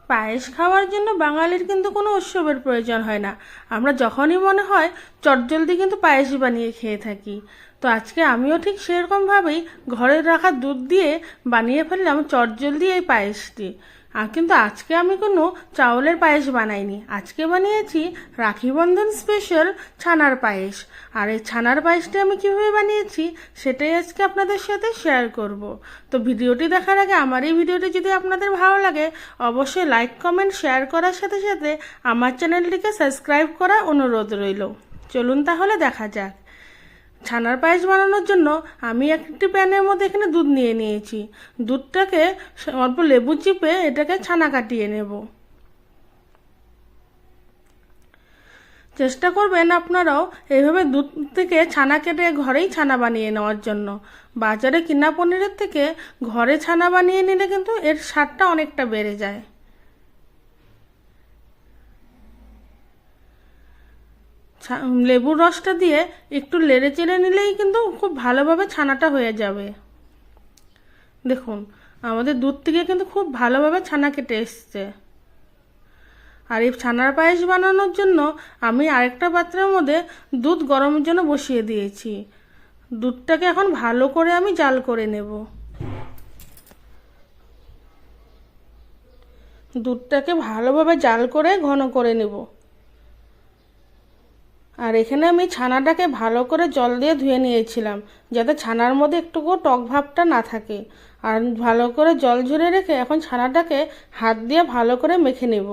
পায়েস খাওয়ার জন্য বাঙালির কিন্তু কোনো উৎসবের প্রয়োজন হয় না। আমরা যখনই মনে হয় চটজলদি কিন্তু পায়েস বানিয়ে খেয়ে থাকি। তো আজকে আমিও ঠিক সেরকমভাবেই ঘরে রাখা দুধ দিয়ে বানিয়ে ফেললাম চটজলদি এই পায়েসটি। আর কিন্তু আজকে আমি কোনো চাউলের পায়েস বানাইনি, আজকে বানিয়েছি রাখি বন্ধন স্পেশাল ছানার পায়েস। আর এই ছানার পায়েসটি আমি কীভাবে বানিয়েছি সেটাই আজকে আপনাদের সাথে শেয়ার করব। তো ভিডিওটি দেখার আগে আমার এই ভিডিওটি যদি আপনাদের ভালো লাগে অবশ্যই লাইক কমেন্ট শেয়ার করার সাথে সাথে আমার চ্যানেলটিকে সাবস্ক্রাইব করার অনুরোধ রইল। চলুন তাহলে দেখা যাক। ছানার পায়েস বানানোর জন্য আমি একটি প্যানের মধ্যে এখানে দুধ নিয়ে নিয়েছি। দুধটাকে অল্প লেবু চিপে এটাকে ছানা কাটিয়ে নেব। চেষ্টা করবেন আপনারাও এইভাবে দুধ থেকে ছানা কেটে ঘরেই ছানা বানিয়ে নেওয়ার জন্য। বাজারে কিনা পনিরের থেকে ঘরে ছানা বানিয়ে নিলে কিন্তু এর স্বাদটা অনেকটা বেড়ে যায়। লেবুর রসটা দিয়ে একটু নেড়ে চেড়ে নিলেই কিন্তু খুব ভালোভাবে ছানাটা হয়ে যাবে। দেখুন আমাদের দুধ থেকে কিন্তু খুব ভালোভাবে ছানা কেটে এসছে। আর এই ছানার পায়েস বানানোর জন্য আমি আরেকটা পাত্রের মধ্যে দুধ গরমের জন্য বসিয়ে দিয়েছি। দুধটাকে এখন ভালো করে আমি জাল করে নেব। দুধটাকে ভালোভাবে জাল করে ঘন করে নেব। আর এখানে আমি ছানাটাকে ভালো করে জল দিয়ে ধুয়ে নিয়েছিলাম যাতে ছানার মধ্যে একটুকু টক ভাবটা না থাকে। আর ভালো করে জল ঝরে রেখে এখন ছানাটাকে হাত দিয়ে ভালো করে মেখে নেব।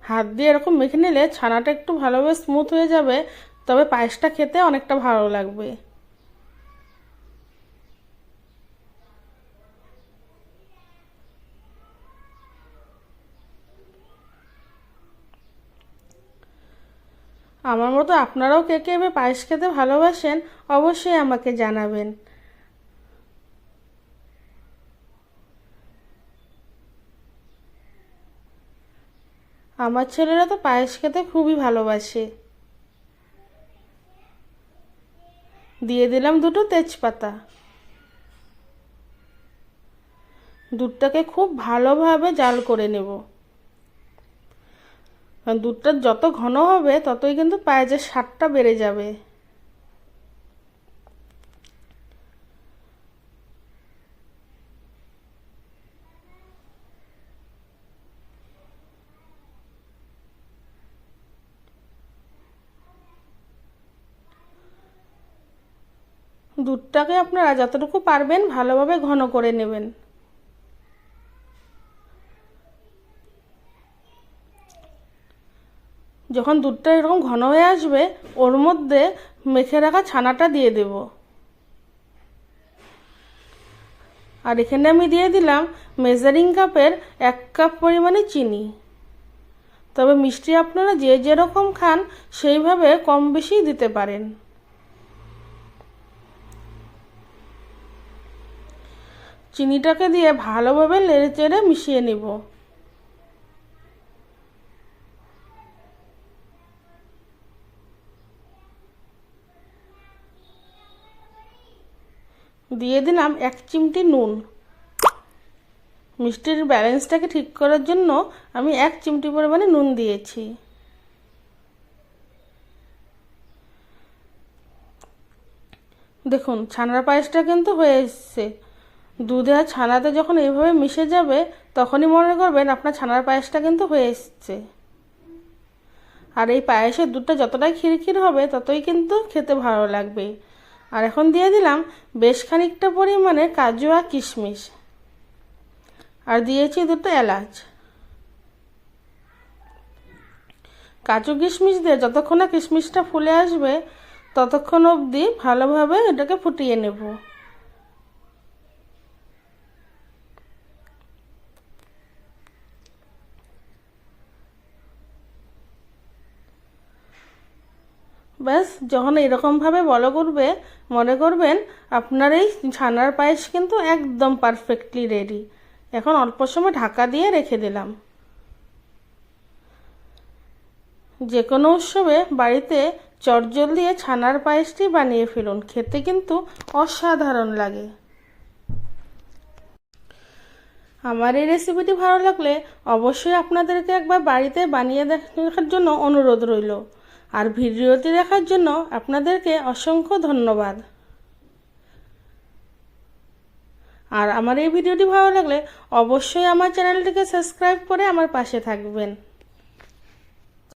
হাত দিয়ে এরকম মেখে নিলে ছানাটা একটু ভালোভাবে স্মুথ হয়ে যাবে, তবে পায়েসটা খেতে অনেকটা ভালো লাগবে। আমার মতো আপনারাও কে কে এভাবে পায়েস খেতে ভালোবাসেন অবশ্যই আমাকে জানাবেন। আমার ছেলেরা তো পায়েস খেতে খুবই ভালোবাসে। দিয়ে দিলাম দুটো তেজপাতা। দুধটাকে খুব ভালোভাবে জাল করে নেব। দুধটা যত ঘন হবে ততই কিন্তু পায়েসের স্বাদটা বেড়ে যাবে। দুধটাকে আপনারা যতটুকু পারবেন ভালোভাবে ঘন করে নেবেন। যখন দুধটা এরকম ঘন হয়ে আসবে ওর মধ্যে মেখে রাখা ছানাটা দিয়ে দেব। আর এখানে আমি দিয়ে দিলাম মেজারিং কাপের 1 কাপ পরিমাণে চিনি। তবে মিষ্টি আপনারা যে যেরকম খান সেইভাবে কম বেশি দিতে পারেন। চিনিটাকে দিয়ে ভালোভাবে নেড়ে চেড়ে মিশিয়ে নেব। দিয়ে দিলাম 1 চিমটি নুন। মিষ্টির ব্যালেন্সটাকে ঠিক করার জন্য আমি 1 চিমটি পরিমাণে নুন দিয়েছি। দেখুন ছানার পায়েসটা কিন্তু হয়ে এসছে। দুধে আর ছানাতে যখন এইভাবে মিশে যাবে তখনই মনে করবেন আপনার ছানার পায়েসটা কিন্তু হয়ে এসছে। আর এই পায়েসের দুধটা যতটাই ক্ষীরক্ষীর হবে ততই কিন্তু খেতে ভালো লাগবে। আর এখন দিয়ে দিলাম বেশ খানিকটা পরিমাণে কাজু আর কিশমিশ। আর দিয়েছি 2টো এলাচ। কাজু কিশমিশ দিয়ে যতক্ষণ না কিশমিশটা ফুলে আসবে ততক্ষণ অবধি ভালোভাবে এটাকে ফুটিয়ে নেব। ব্যাস যখন এরকমভাবে বলক উঠবে মনে করবেন আপনার এই ছানার পায়েস কিন্তু একদম পারফেক্টলি রেডি। এখন অল্প সময় ঢাকা দিয়ে রেখে দিলাম। যে কোনো উৎসবে বাড়িতে চটজলদি দিয়ে ছানার পায়েসটি বানিয়ে ফেলুন, খেতে কিন্তু অসাধারণ লাগে। আমার এই রেসিপিটি ভালো লাগলে অবশ্যই আপনাদেরকে একবার বাড়িতে বানিয়ে দেখার জন্য অনুরোধ রইল। আর ভিডিওটি দেখার জন্য আপনাদেরকে অসংখ্য ধন্যবাদ। আর আমার এই ভিডিওটি ভালো লাগলে অবশ্যই আমার চ্যানেলটিকে সাবস্ক্রাইব করে আমার পাশে থাকবেন।